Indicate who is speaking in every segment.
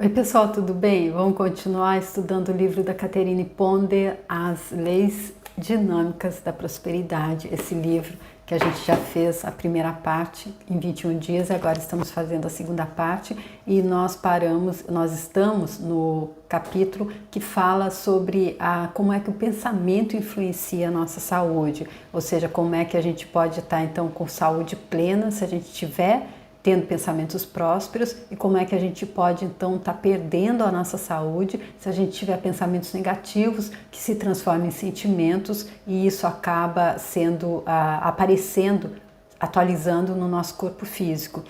Speaker 1: Oi pessoal, tudo bem? Vamos continuar estudando o livro da Catherine Ponder, As Leis Dinâmicas da Prosperidade. Esse livro que a gente já fez a primeira parte em 21 dias e agora estamos fazendo a segunda parte e nós estamos no capítulo que fala sobre como é que o pensamento influencia a nossa saúde, ou seja, como é que a gente pode estar então com saúde plena se a gente tiver tendo pensamentos prósperos e como é que a gente pode então estar perdendo a nossa saúde se a gente tiver pensamentos negativos que se transformam em sentimentos e isso acaba sendo aparecendo, atualizando no nosso corpo físico.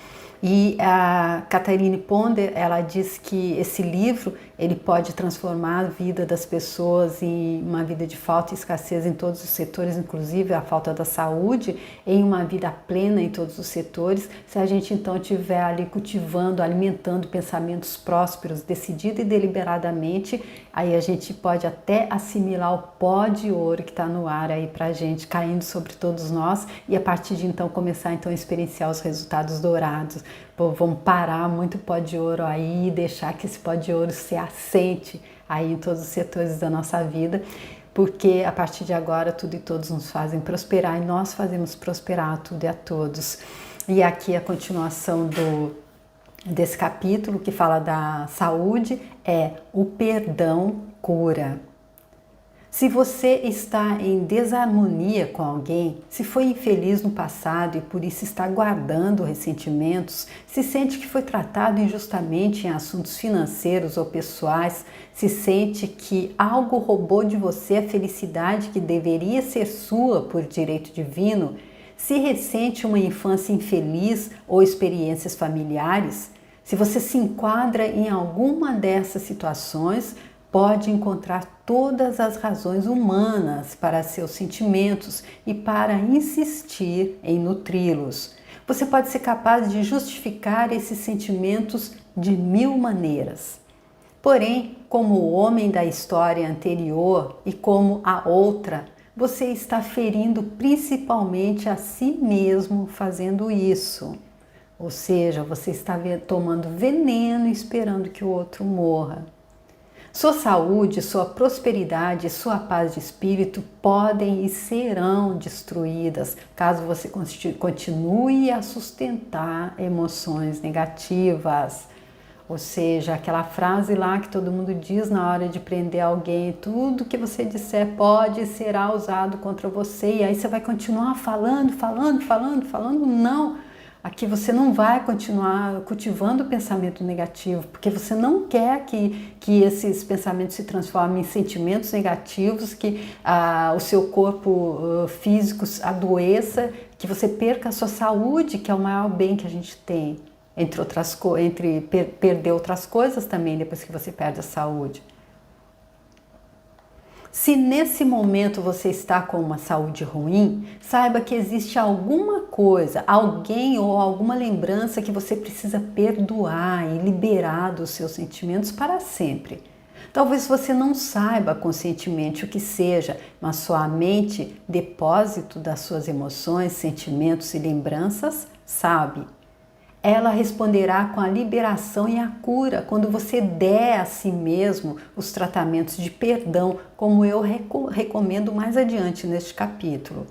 Speaker 1: E a Catherine Ponder, ela diz que esse livro ele pode transformar a vida das pessoas em uma vida de falta e escassez em todos os setores, inclusive a falta da saúde, em uma vida plena em todos os setores, se a gente então estiver ali cultivando, alimentando pensamentos prósperos, decidido e deliberadamente, aí a gente pode até assimilar o pó de ouro que está no ar aí pra gente, caindo sobre todos nós e a partir de então começar então a experienciar os resultados dourados. Pô, vamos parar muito pó de ouro aí e deixar que esse pó de ouro se assente aí em todos os setores da nossa vida, porque a partir de agora tudo e todos nos fazem prosperar e nós fazemos prosperar tudo e a todos. E aqui a continuação desse capítulo que fala da saúde é o perdão cura. Se você está em desarmonia com alguém, se foi infeliz no passado e por isso está guardando ressentimentos, se sente que foi tratado injustamente em assuntos financeiros ou pessoais, se sente que algo roubou de você a felicidade que deveria ser sua por direito divino, se ressente uma infância infeliz ou experiências familiares, se você se enquadra em alguma dessas situações, pode encontrar todas as razões humanas para seus sentimentos e para insistir em nutri-los. Você pode ser capaz de justificar esses sentimentos de 1000 maneiras. Porém, como o homem da história anterior e como a outra, você está ferindo principalmente a si mesmo fazendo isso. Ou seja, você está tomando veneno e esperando que o outro morra. Sua saúde, sua prosperidade e sua paz de espírito podem e serão destruídas caso você continue a sustentar emoções negativas. Ou seja, aquela frase lá que todo mundo diz na hora de prender alguém, tudo que você disser pode e será usado contra você. E aí você vai continuar falando, não. Aqui você não vai continuar cultivando o pensamento negativo, porque você não quer que esses pensamentos se transformem em sentimentos negativos, que o seu corpo físico adoeça, que você perca a sua saúde, que é o maior bem que a gente tem, entre perder outras coisas também, depois que você perde a saúde. Se nesse momento você está com uma saúde ruim, saiba que existe alguma coisa, alguém ou alguma lembrança que você precisa perdoar e liberar dos seus sentimentos para sempre. Talvez você não saiba conscientemente o que seja, mas sua mente, depósito das suas emoções, sentimentos e lembranças, sabe. Ela responderá com a liberação e a cura quando você der a si mesmo os tratamentos de perdão, como eu recomendo mais adiante neste capítulo.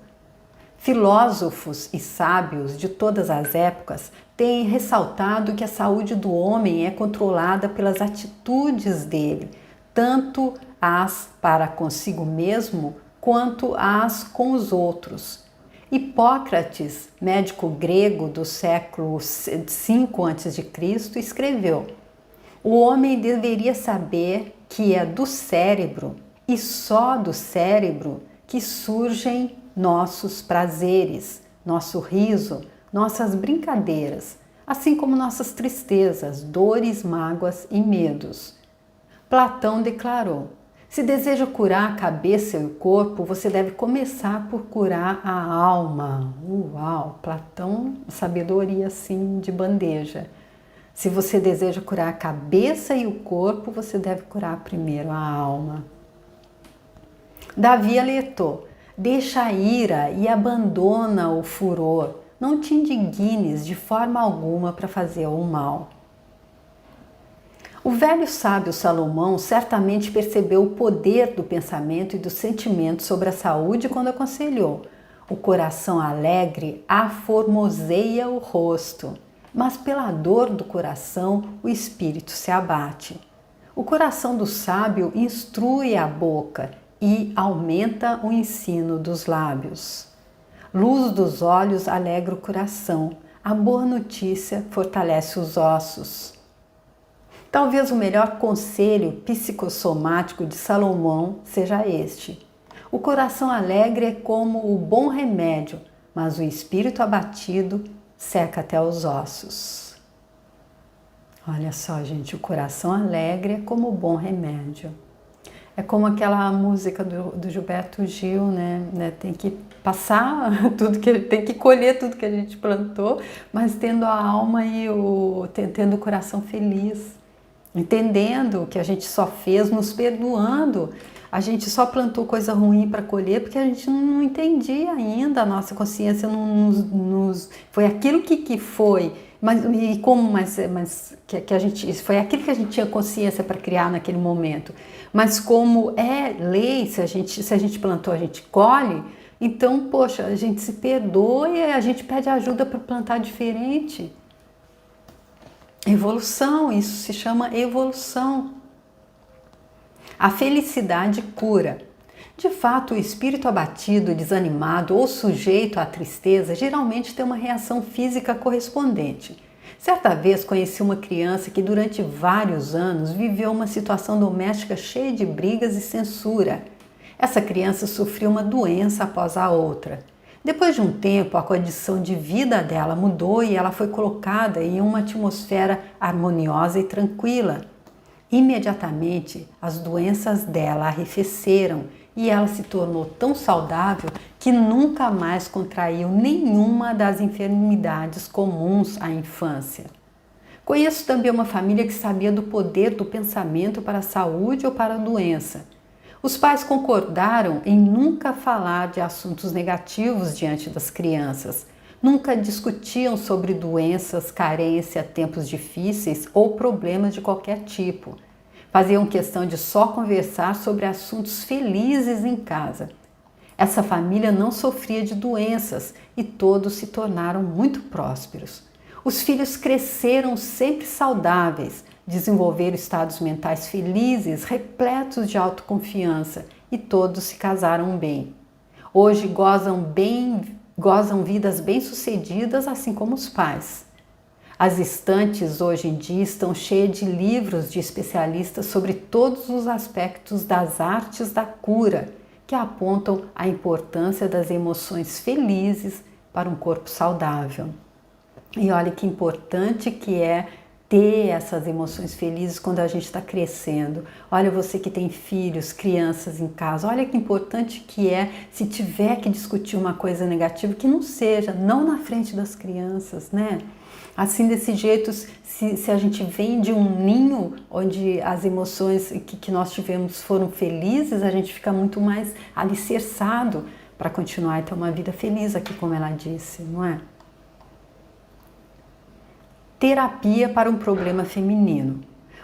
Speaker 1: Filósofos e sábios de todas as épocas têm ressaltado que a saúde do homem é controlada pelas atitudes dele, tanto as para consigo mesmo quanto as com os outros. Hipócrates, médico grego do século V a.C., escreveu: o homem deveria saber que é do cérebro e só do cérebro que surgem nossos prazeres, nosso riso, nossas brincadeiras, assim como nossas tristezas, dores, mágoas e medos. Platão declarou: se deseja curar a cabeça e o corpo, você deve começar por curar a alma. Uau! Platão, sabedoria assim de bandeja. Se você deseja curar a cabeça e o corpo, você deve curar primeiro a alma. Davi alertou: deixa a ira e abandona o furor. Não te indignes de forma alguma para fazer o mal. O velho sábio Salomão certamente percebeu o poder do pensamento e do sentimento sobre a saúde quando aconselhou: o coração alegre aformoseia o rosto, mas pela dor do coração o espírito se abate. O coração do sábio instrui a boca e aumenta o ensino dos lábios. Luz dos olhos alegra o coração, a boa notícia fortalece os ossos. Talvez o melhor conselho psicossomático de Salomão seja este: o coração alegre é como o bom remédio, mas o espírito abatido seca até os ossos. Olha só, gente, o coração alegre é como o bom remédio. É como aquela música do Gilberto Gil, né? Tem que passar tudo tem que colher tudo que a gente plantou, mas tendo a alma e tendo o coração feliz, entendendo que a gente só fez, nos perdoando. A gente só plantou coisa ruim para colher porque a gente não entendia ainda, a nossa consciência foi aquilo que foi. Mas que a gente foi aquilo que a gente tinha consciência para criar naquele momento. Mas como é lei, se a gente plantou, a gente colhe, então, poxa, a gente se perdoa e a gente pede ajuda para plantar diferente. Evolução, isso se chama evolução. A felicidade cura. De fato, o espírito abatido, desanimado ou sujeito à tristeza geralmente tem uma reação física correspondente. Certa vez conheci uma criança que durante vários anos viveu uma situação doméstica cheia de brigas e censura. Essa criança sofreu uma doença após a outra. Depois de um tempo, a condição de vida dela mudou e ela foi colocada em uma atmosfera harmoniosa e tranquila. Imediatamente, as doenças dela arrefeceram e ela se tornou tão saudável que nunca mais contraiu nenhuma das enfermidades comuns à infância. Conheço também uma família que sabia do poder do pensamento para a saúde ou para a doença. Os pais concordaram em nunca falar de assuntos negativos diante das crianças. Nunca discutiam sobre doenças, carência, tempos difíceis ou problemas de qualquer tipo. Faziam questão de só conversar sobre assuntos felizes em casa. Essa família não sofria de doenças e todos se tornaram muito prósperos. Os filhos cresceram sempre saudáveis, desenvolveram estados mentais felizes, repletos de autoconfiança e todos se casaram bem. Hoje gozam vidas bem-sucedidas, assim como os pais. As estantes hoje em dia estão cheias de livros de especialistas sobre todos os aspectos das artes da cura, que apontam a importância das emoções felizes para um corpo saudável. E olha que importante que é ter essas emoções felizes quando a gente está crescendo. Olha, você que tem filhos, crianças em casa, olha que importante que é, se tiver que discutir uma coisa negativa, que não seja, não na frente das crianças, né? Assim, desse jeito, se a gente vem de um ninho onde as emoções que nós tivemos foram felizes, a gente fica muito mais alicerçado para continuar e ter uma vida feliz aqui, como ela disse, não é? Terapia para um problema feminino.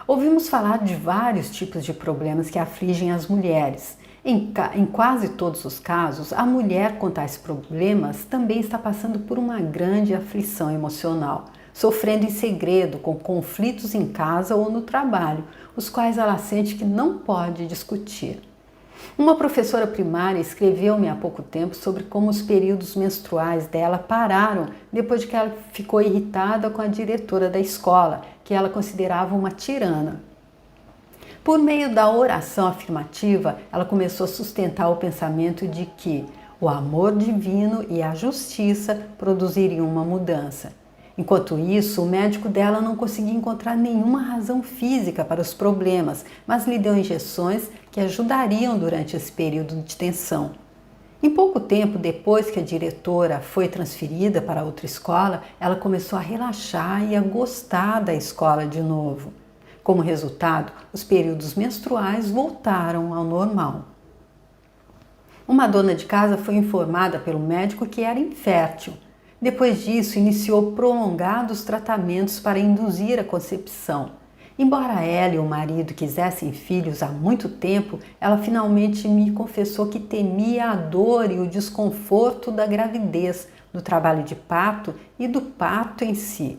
Speaker 1: Ouvimos falar de vários tipos de problemas que afligem as mulheres. Em quase todos os casos, a mulher com tais problemas também está passando por uma grande aflição emocional, sofrendo em segredo com conflitos em casa ou no trabalho, os quais ela sente que não pode discutir. Uma professora primária escreveu-me há pouco tempo sobre como os períodos menstruais dela pararam depois de que ela ficou irritada com a diretora da escola, que ela considerava uma tirana. Por meio da oração afirmativa, ela começou a sustentar o pensamento de que o amor divino e a justiça produziriam uma mudança. Enquanto isso, o médico dela não conseguia encontrar nenhuma razão física para os problemas, mas lhe deu injeções que ajudariam durante esse período de tensão. Em pouco tempo depois que a diretora foi transferida para outra escola, ela começou a relaxar e a gostar da escola de novo. Como resultado, os períodos menstruais voltaram ao normal. Uma dona de casa foi informada pelo médico que era infértil. Depois disso, iniciou prolongados tratamentos para induzir a concepção. Embora ela e o marido quisessem filhos há muito tempo, ela finalmente me confessou que temia a dor e o desconforto da gravidez, do trabalho de parto e do parto em si.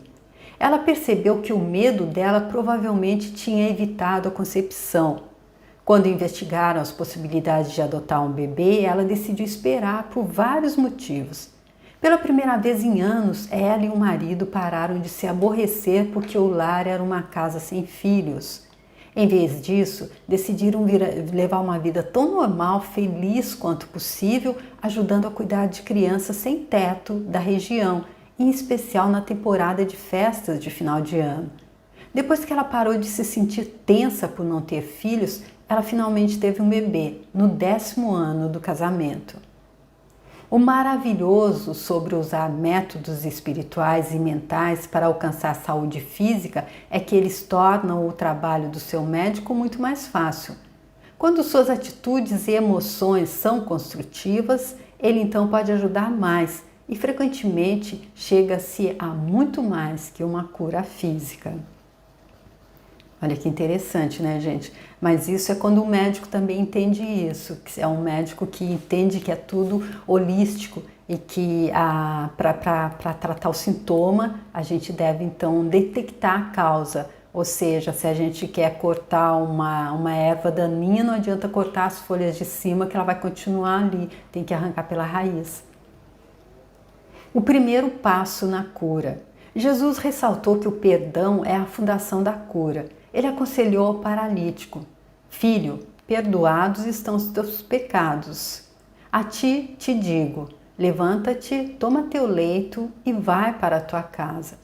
Speaker 1: Ela percebeu que o medo dela provavelmente tinha evitado a concepção. Quando investigaram as possibilidades de adotar um bebê, ela decidiu esperar por vários motivos. Pela primeira vez em anos, ela e o marido pararam de se aborrecer porque o lar era uma casa sem filhos. Em vez disso, decidiram levar uma vida tão normal, feliz quanto possível, ajudando a cuidar de crianças sem teto da região, em especial na temporada de festas de final de ano. Depois que ela parou de se sentir tensa por não ter filhos, ela finalmente teve um bebê, no 10º ano do casamento. O maravilhoso sobre usar métodos espirituais e mentais para alcançar saúde física é que eles tornam o trabalho do seu médico muito mais fácil. Quando suas atitudes e emoções são construtivas, ele então pode ajudar mais e frequentemente chega-se a muito mais que uma cura física. Olha que interessante, né, gente? Mas isso é quando o médico também entende isso, que é um médico que entende que é tudo holístico e que para tratar o sintoma a gente deve então detectar a causa. Ou seja, se a gente quer cortar uma erva daninha, não adianta cortar as folhas de cima que ela vai continuar ali, tem que arrancar pela raiz. O primeiro passo na cura. Jesus ressaltou que o perdão é a fundação da cura. Ele aconselhou ao paralítico: Filho, perdoados estão os teus pecados. A ti te digo, levanta-te, toma teu leito e vai para a tua casa.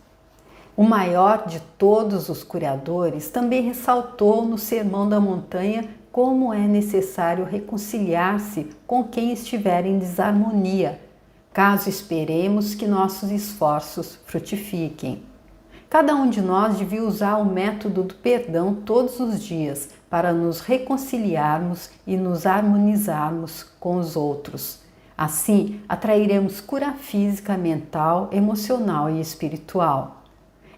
Speaker 1: O maior de todos os curadores também ressaltou no Sermão da Montanha como é necessário reconciliar-se com quem estiver em desarmonia, caso esperemos que nossos esforços frutifiquem. Cada um de nós devia usar o método do perdão todos os dias para nos reconciliarmos e nos harmonizarmos com os outros. Assim, atrairemos cura física, mental, emocional e espiritual.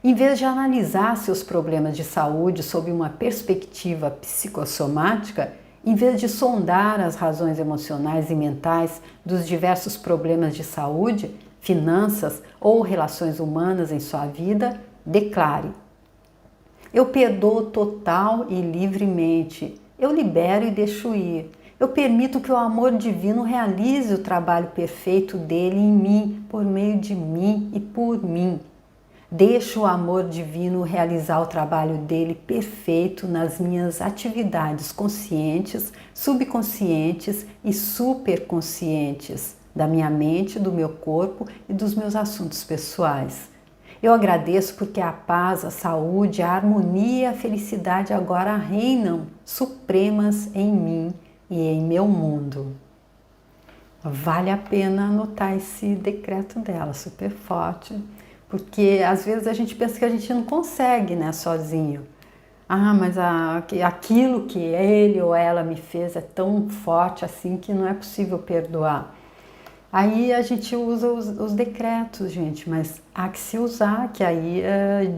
Speaker 1: Em vez de analisar seus problemas de saúde sob uma perspectiva psicossomática, em vez de sondar as razões emocionais e mentais dos diversos problemas de saúde, finanças ou relações humanas em sua vida, declare: eu perdoo total e livremente, eu libero e deixo ir, eu permito que o amor divino realize o trabalho perfeito dele em mim, por meio de mim e por mim. Deixo o amor divino realizar o trabalho dele perfeito nas minhas atividades conscientes, subconscientes e superconscientes, da minha mente, do meu corpo e dos meus assuntos pessoais. Eu agradeço porque a paz, a saúde, a harmonia e a felicidade agora reinam supremas em mim e em meu mundo. Vale a pena anotar esse decreto dela, super forte, porque às vezes a gente pensa que a gente não consegue, né, sozinho. Mas aquilo que ele ou ela me fez é tão forte assim que não é possível perdoar. Aí a gente usa os decretos, gente, mas há que se usar, que aí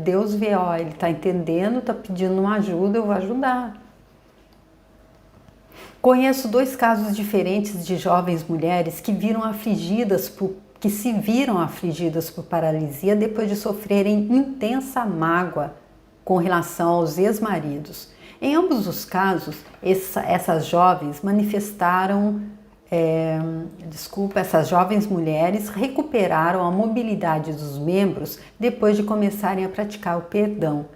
Speaker 1: Deus vê, ele está entendendo, está pedindo uma ajuda, eu vou ajudar. Conheço 2 casos diferentes de jovens mulheres que se viram afligidas por paralisia depois de sofrerem intensa mágoa com relação aos ex-maridos. Em ambos os casos, essas jovens essas jovens mulheres recuperaram a mobilidade dos membros depois de começarem a praticar o perdão.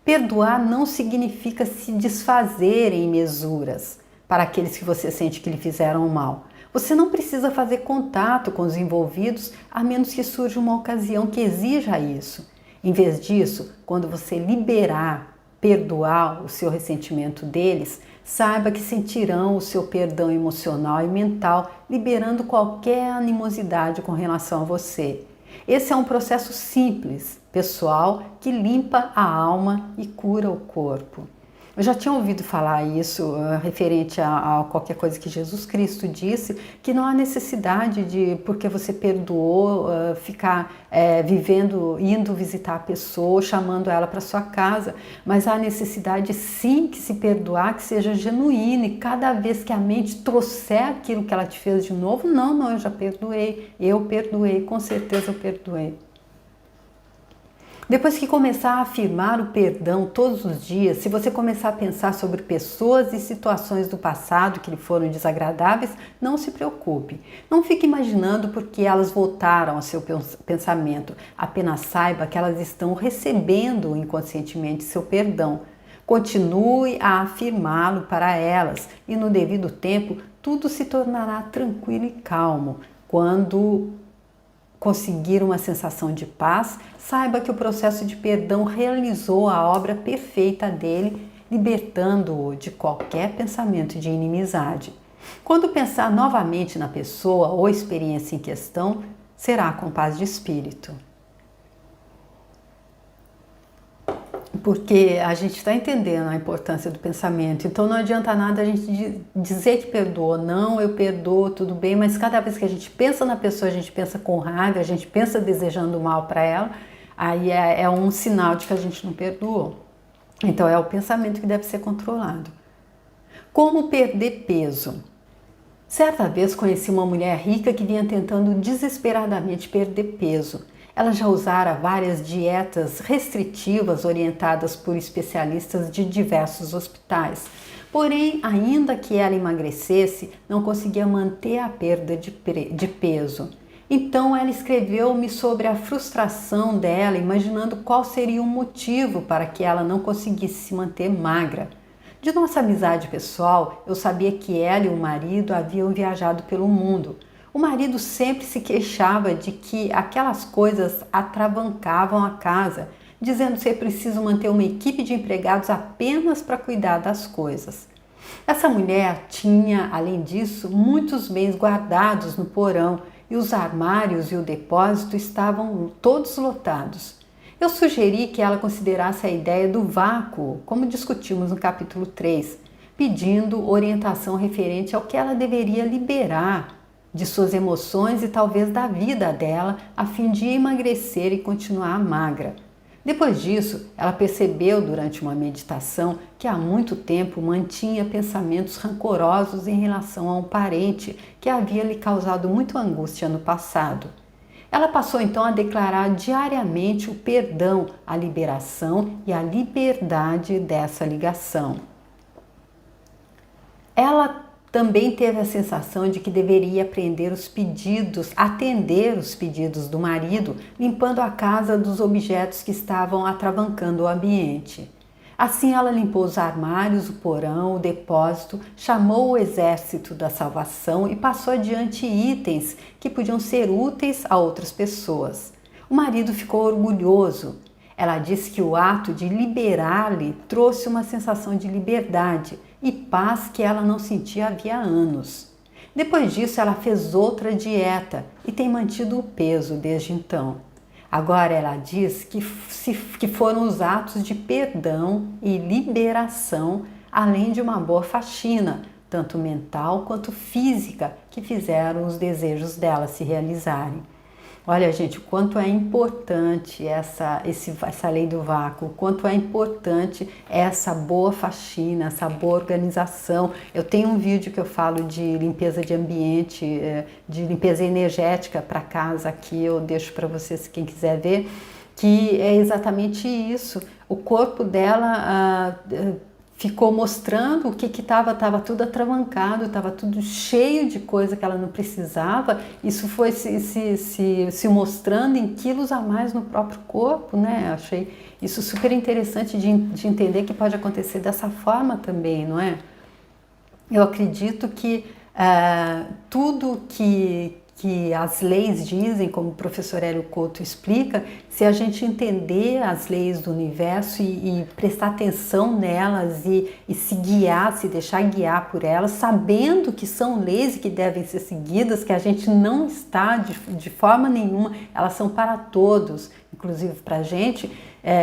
Speaker 1: Perdoar não significa se desfazer em mesuras para aqueles que você sente que lhe fizeram mal. Você não precisa fazer contato com os envolvidos a menos que surja uma ocasião que exija isso. Em vez disso, quando você perdoar o seu ressentimento deles, saiba que sentirão o seu perdão emocional e mental, liberando qualquer animosidade com relação a você. Esse é um processo simples, pessoal, que limpa a alma e cura o corpo. Eu já tinha ouvido falar isso referente a qualquer coisa que Jesus Cristo disse, que não há necessidade de, porque você perdoou, ficar vivendo, indo visitar a pessoa, chamando ela para sua casa, mas há necessidade sim que se perdoar, que seja genuíno, e cada vez que a mente trouxer aquilo que ela te fez de novo, não, eu já perdoei, com certeza eu perdoei. Depois que começar a afirmar o perdão todos os dias, se você começar a pensar sobre pessoas e situações do passado que lhe foram desagradáveis, não se preocupe. Não fique imaginando porque elas voltaram ao seu pensamento. Apenas saiba que elas estão recebendo inconscientemente seu perdão. Continue a afirmá-lo para elas e no devido tempo tudo se tornará tranquilo e calmo. Quando conseguir uma sensação de paz, saiba que o processo de perdão realizou a obra perfeita dele, libertando-o de qualquer pensamento de inimizade. Quando pensar novamente na pessoa ou experiência em questão, será com paz de espírito. Porque a gente está entendendo a importância do pensamento, então não adianta nada a gente dizer que perdoou, não, eu perdoo, tudo bem, mas cada vez que a gente pensa na pessoa, a gente pensa com raiva, a gente pensa desejando mal para ela, aí é um sinal de que a gente não perdoou. Então é o pensamento que deve ser controlado. Como perder peso? Certa vez conheci uma mulher rica que vinha tentando desesperadamente perder peso. Ela já usara várias dietas restritivas orientadas por especialistas de diversos hospitais. Porém, ainda que ela emagrecesse, não conseguia manter a perda de peso. Então ela escreveu-me sobre a frustração dela, imaginando qual seria o motivo para que ela não conseguisse se manter magra. De nossa amizade pessoal, eu sabia que ela e o marido haviam viajado pelo mundo. O marido sempre se queixava de que aquelas coisas atravancavam a casa, dizendo ser preciso manter uma equipe de empregados apenas para cuidar das coisas. Essa mulher tinha, além disso, muitos bens guardados no porão e os armários e o depósito estavam todos lotados. Eu sugeri que ela considerasse a ideia do vácuo, como discutimos no capítulo 3, pedindo orientação referente ao que ela deveria liberar de suas emoções e talvez da vida dela, a fim de emagrecer e continuar magra. Depois disso, ela percebeu durante uma meditação que há muito tempo mantinha pensamentos rancorosos em relação a um parente que havia lhe causado muita angústia no passado. Ela passou então a declarar diariamente o perdão, a liberação e a liberdade dessa ligação. Ela também teve a sensação de que deveria atender os pedidos do marido, limpando a casa dos objetos que estavam atravancando o ambiente. Assim ela limpou os armários, o porão, o depósito, chamou o exército da salvação e passou adiante itens que podiam ser úteis a outras pessoas. O marido ficou orgulhoso. Ela disse que o ato de liberar-lhe trouxe uma sensação de liberdade e paz que ela não sentia havia anos. Depois disso, ela fez outra dieta e tem mantido o peso desde então. Agora ela diz que foram os atos de perdão e liberação, além de uma boa faxina, tanto mental quanto física, que fizeram os desejos dela se realizarem. Olha, gente, o quanto é importante essa lei do vácuo, o quanto é importante essa boa faxina, essa boa organização. Eu tenho um vídeo que eu falo de limpeza de ambiente, de limpeza energética para casa, aqui eu deixo para vocês, quem quiser ver, que é exatamente isso. O corpo dela ficou mostrando o que estava tudo atravancado, estava tudo cheio de coisa que ela não precisava. Isso foi se mostrando em quilos a mais no próprio corpo, né? Achei isso super interessante de entender que pode acontecer dessa forma também, não é? Eu acredito que tudo que as leis dizem, como o professor Hélio Couto explica, se a gente entender as leis do universo e prestar atenção nelas e se guiar, se deixar guiar por elas, sabendo que são leis e que devem ser seguidas, que a gente não está de forma nenhuma, elas são para todos, inclusive para a gente,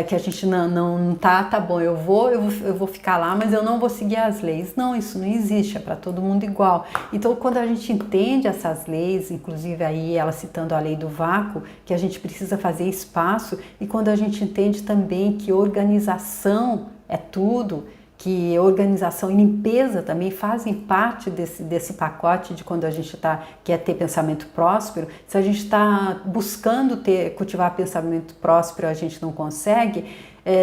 Speaker 1: que a gente não tá bom, eu vou ficar lá, mas eu não vou seguir as leis. Não, isso não existe, é para todo mundo igual. Então, quando a gente entende essas leis, inclusive aí ela citando a lei do vácuo, que a gente precisa fazer espaço, e quando a gente entende também que organização é tudo, que organização e limpeza também fazem parte desse pacote de quando a gente quer ter pensamento próspero. Se a gente está buscando cultivar pensamento próspero e a gente não consegue,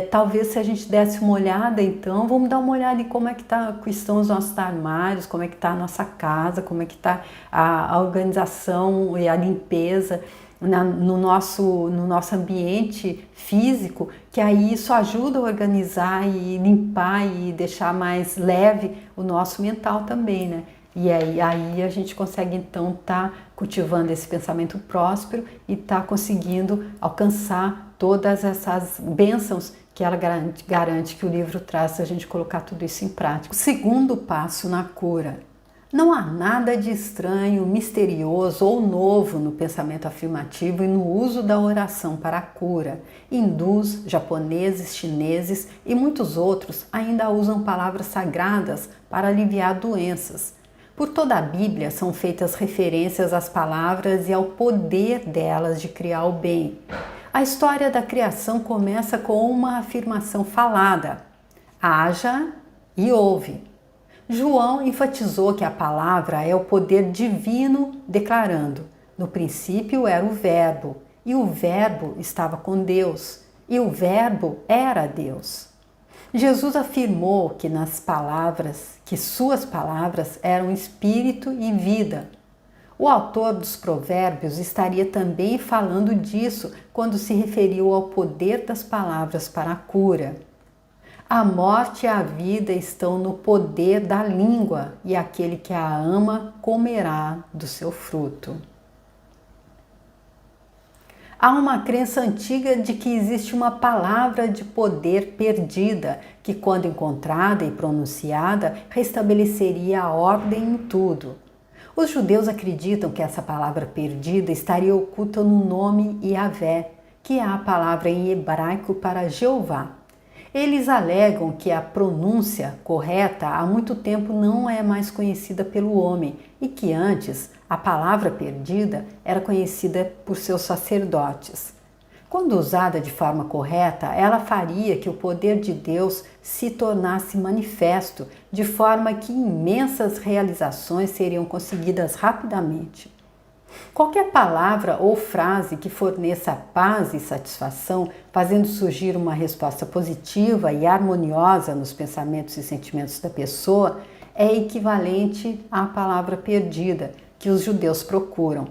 Speaker 1: talvez se a gente desse uma olhada, então, vamos dar uma olhada em como é que estão os nossos armários, como é que está a nossa casa, como é que está a organização e a limpeza no nosso ambiente físico, que aí isso ajuda a organizar e limpar e deixar mais leve o nosso mental também, né? E aí a gente consegue então estar cultivando esse pensamento próspero e conseguindo alcançar todas essas bênçãos que ela garante que o livro traz se a gente colocar tudo isso em prática. O segundo passo na cura. Não há nada de estranho, misterioso ou novo no pensamento afirmativo e no uso da oração para a cura. Hindus, japoneses, chineses e muitos outros ainda usam palavras sagradas para aliviar doenças. Por toda a Bíblia são feitas referências às palavras e ao poder delas de criar o bem. A história da criação começa com uma afirmação falada: haja e ouve. João enfatizou que a palavra é o poder divino, declarando: no princípio era o Verbo, e o Verbo estava com Deus, e o Verbo era Deus. Jesus afirmou que suas palavras eram espírito e vida. O autor dos Provérbios estaria também falando disso quando se referiu ao poder das palavras para a cura. A morte e a vida estão no poder da língua, e aquele que a ama comerá do seu fruto. Há uma crença antiga de que existe uma palavra de poder perdida, que quando encontrada e pronunciada, restabeleceria a ordem em tudo. Os judeus acreditam que essa palavra perdida estaria oculta no nome Yahvé, que é a palavra em hebraico para Jeová. Eles alegam que a pronúncia correta há muito tempo não é mais conhecida pelo homem e que antes a palavra perdida era conhecida por seus sacerdotes. Quando usada de forma correta, ela faria que o poder de Deus se tornasse manifesto, de forma que imensas realizações seriam conseguidas rapidamente. Qualquer palavra ou frase que forneça paz e satisfação, fazendo surgir uma resposta positiva e harmoniosa nos pensamentos e sentimentos da pessoa, é equivalente à palavra perdida que os judeus procuram.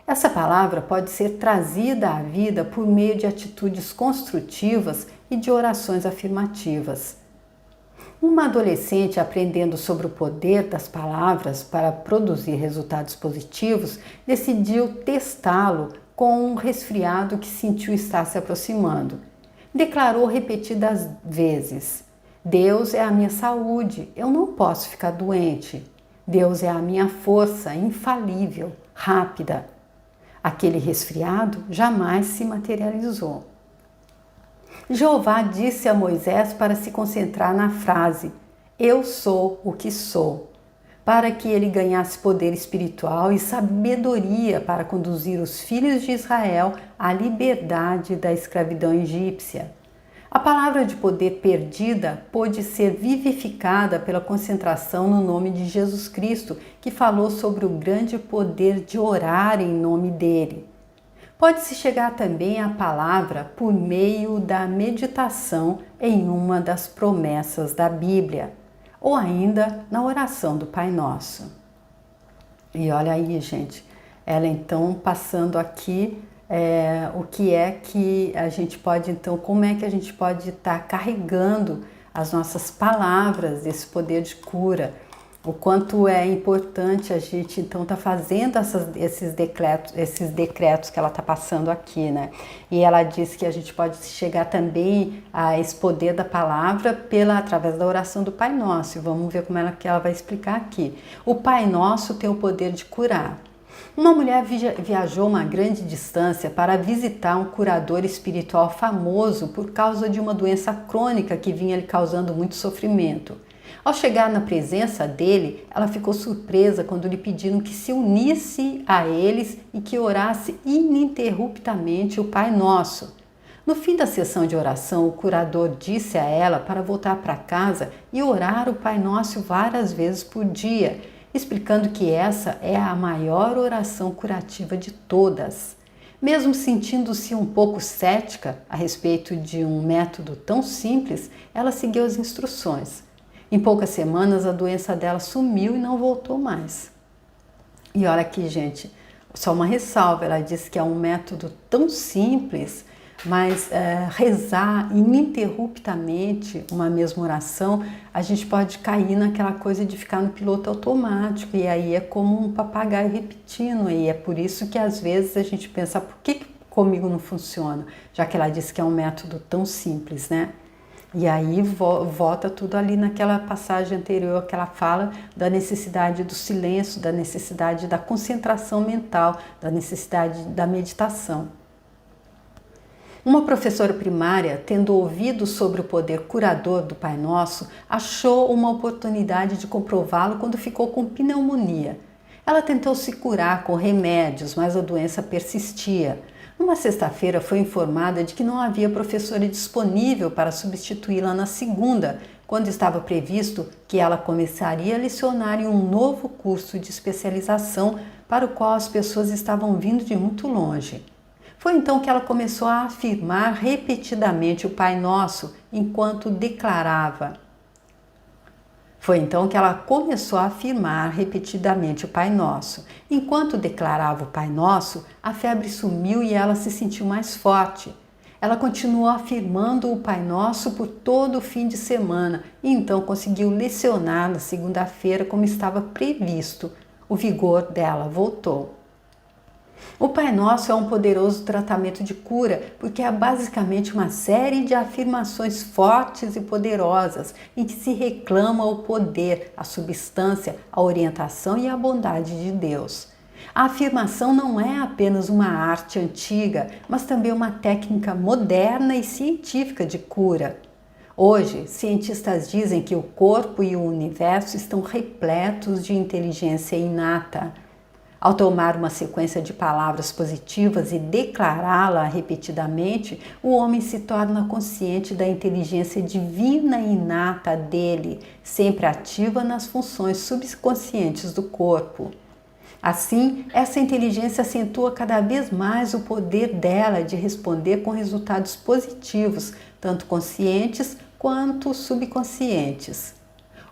Speaker 1: Essa palavra pode ser trazida à vida por meio de atitudes construtivas e de orações afirmativas. Uma adolescente aprendendo sobre o poder das palavras para produzir resultados positivos decidiu testá-lo com um resfriado que sentiu estar se aproximando. Declarou repetidas vezes: Deus é a minha saúde, eu não posso ficar doente. Deus é a minha força infalível, rápida. Aquele resfriado jamais se materializou. Jeová disse a Moisés para se concentrar na frase "Eu sou o que sou", para que ele ganhasse poder espiritual e sabedoria para conduzir os filhos de Israel à liberdade da escravidão egípcia. A palavra de poder perdida pôde ser vivificada pela concentração no nome de Jesus Cristo, que falou sobre o grande poder de orar em nome dele. Pode-se chegar também à palavra por meio da meditação em uma das promessas da Bíblia, ou ainda na oração do Pai Nosso. E olha aí, gente, ela então passando aqui o que é que a gente pode, então, como é que a gente pode estar carregando as nossas palavras desse poder de cura. O quanto é importante a gente, então, tá fazendo esses decretos que ela tá passando aqui, né? E ela diz que a gente pode chegar também a esse poder da palavra através da oração do Pai Nosso. E vamos ver como que ela vai explicar aqui. O Pai Nosso tem o poder de curar. Uma mulher viajou uma grande distância para visitar um curador espiritual famoso por causa de uma doença crônica que vinha lhe causando muito sofrimento. Ao chegar na presença dele, ela ficou surpresa quando lhe pediram que se unisse a eles e que orasse ininterruptamente o Pai Nosso. No fim da sessão de oração, o curador disse a ela para voltar para casa e orar o Pai Nosso várias vezes por dia, explicando que essa é a maior oração curativa de todas. Mesmo sentindo-se um pouco cética a respeito de um método tão simples, ela seguiu as instruções. Em poucas semanas, a doença dela sumiu e não voltou mais. E olha aqui, gente, só uma ressalva, ela disse que é um método tão simples, mas rezar ininterruptamente uma mesma oração, a gente pode cair naquela coisa de ficar no piloto automático, e aí é como um papagaio repetindo, e é por isso que às vezes a gente pensa, por que comigo não funciona? Já que ela disse que é um método tão simples, né? E aí volta tudo ali naquela passagem anterior que ela fala da necessidade do silêncio, da necessidade da concentração mental, da necessidade da meditação. Uma professora primária, tendo ouvido sobre o poder curador do Pai Nosso, achou uma oportunidade de comprová-lo quando ficou com pneumonia. Ela tentou se curar com remédios, mas a doença persistia. Numa sexta-feira foi informada de que não havia professora disponível para substituí-la na segunda, quando estava previsto que ela começaria a lecionar em um novo curso de especialização para o qual as pessoas estavam vindo de muito longe. Foi então que ela começou a afirmar repetidamente o Pai Nosso enquanto declarava. Enquanto declarava o Pai Nosso, a febre sumiu e ela se sentiu mais forte. Ela continuou afirmando o Pai Nosso por todo o fim de semana e então conseguiu lecionar na segunda-feira como estava previsto. O vigor dela voltou. O Pai Nosso é um poderoso tratamento de cura, porque é basicamente uma série de afirmações fortes e poderosas em que se reclama o poder, a substância, a orientação e a bondade de Deus. A afirmação não é apenas uma arte antiga, mas também uma técnica moderna e científica de cura. Hoje, cientistas dizem que o corpo e o universo estão repletos de inteligência inata. Ao tomar uma sequência de palavras positivas e declará-la repetidamente, o homem se torna consciente da inteligência divina inata dele, sempre ativa nas funções subconscientes do corpo. Assim, essa inteligência acentua cada vez mais o poder dela de responder com resultados positivos, tanto conscientes quanto subconscientes.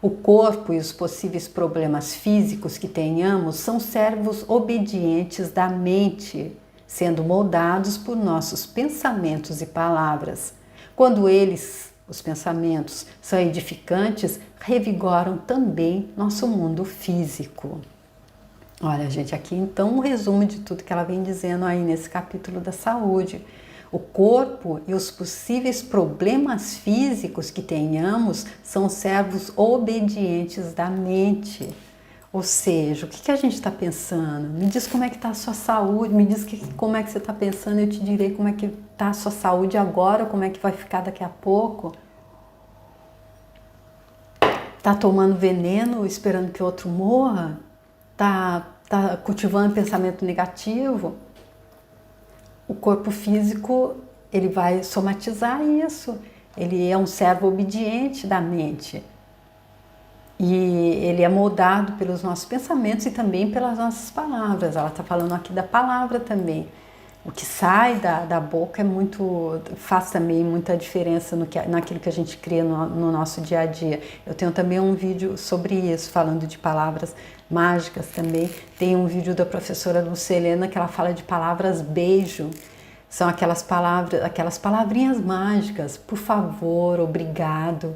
Speaker 1: O corpo e os possíveis problemas físicos que tenhamos são servos obedientes da mente, sendo moldados por nossos pensamentos e palavras. Quando os pensamentos, são edificantes, revigoram também nosso mundo físico. Olha, gente, aqui então um resumo de tudo que ela vem dizendo aí nesse capítulo da saúde. O corpo e os possíveis problemas físicos que tenhamos são servos obedientes da mente. Ou seja, o que a gente está pensando? Me diz como é que está a sua saúde, me diz como é que você está pensando, eu te direi como é que está a sua saúde agora, como é que vai ficar daqui a pouco. Está tomando veneno esperando que outro morra? Está cultivando pensamento negativo? O corpo físico, ele vai somatizar isso. Ele é um servo obediente da mente. E ele é moldado pelos nossos pensamentos e também pelas nossas palavras. Ela está falando aqui da palavra também. O que sai da boca faz também muita diferença naquilo que a gente cria no nosso dia a dia. Eu tenho também um vídeo sobre isso, falando de palavras mágicas também. Tem um vídeo da professora Lucelena que ela fala de palavras beijo. São aquelas palavrinhas mágicas, por favor, obrigado.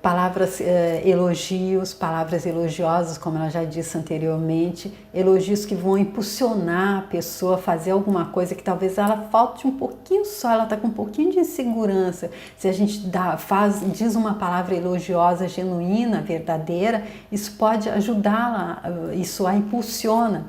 Speaker 1: Palavras, elogios, palavras elogiosas, como ela já disse anteriormente, elogios que vão impulsionar a pessoa a fazer alguma coisa que talvez ela falte um pouquinho só, ela está com um pouquinho de insegurança. Se a gente diz uma palavra elogiosa, genuína, verdadeira, isso pode ajudá-la, isso a impulsiona.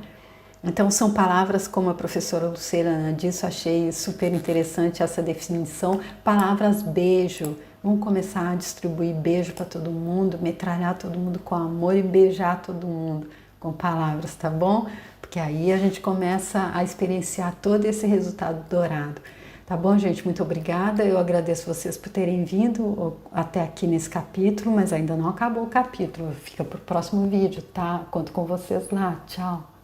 Speaker 1: Então são palavras, como a professora Lucena disse, achei super interessante essa definição, palavras beijo. Vamos começar a distribuir beijo para todo mundo, metralhar todo mundo com amor e beijar todo mundo com palavras, tá bom? Porque aí a gente começa a experienciar todo esse resultado dourado. Tá bom, gente? Muito obrigada. Eu agradeço vocês por terem vindo até aqui nesse capítulo, mas ainda não acabou o capítulo. Fica para o próximo vídeo, tá? Conto com vocês lá. Tchau!